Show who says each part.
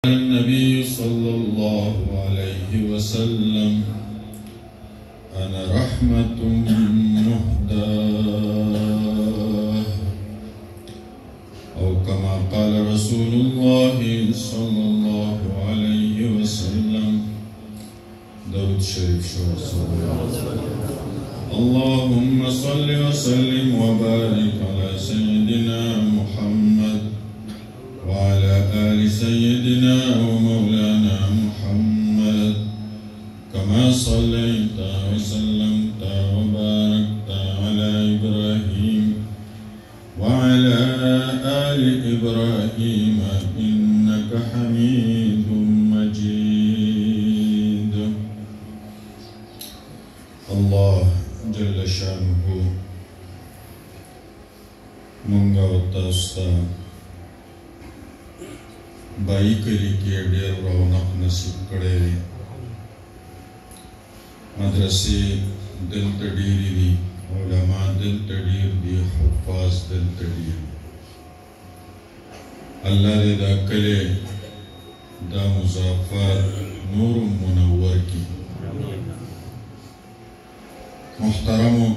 Speaker 1: النبي صلى الله عليه وسلم أنا رحمة مهداة أو كما قال رسول الله صلى الله عليه وسلم. درود شريف اللهم صل وسلم وبارك على سيدنا محمد وعلى آل سيدنا ومولانا محمد كما صليت وسلمت وباركت على إبراهيم وعلى آل إبراهيم إنك حميد مجيد. الله جل شانه منگا وتاستا بائی کلی کے ډیر رونق نصیب کړی دی. مدرسې دلته ډیرې دي، علما دلته ډیر دي، حفاظ دلته ډیر دي. الله دې دا کلی دا مضافات نور منور کړي. محترمو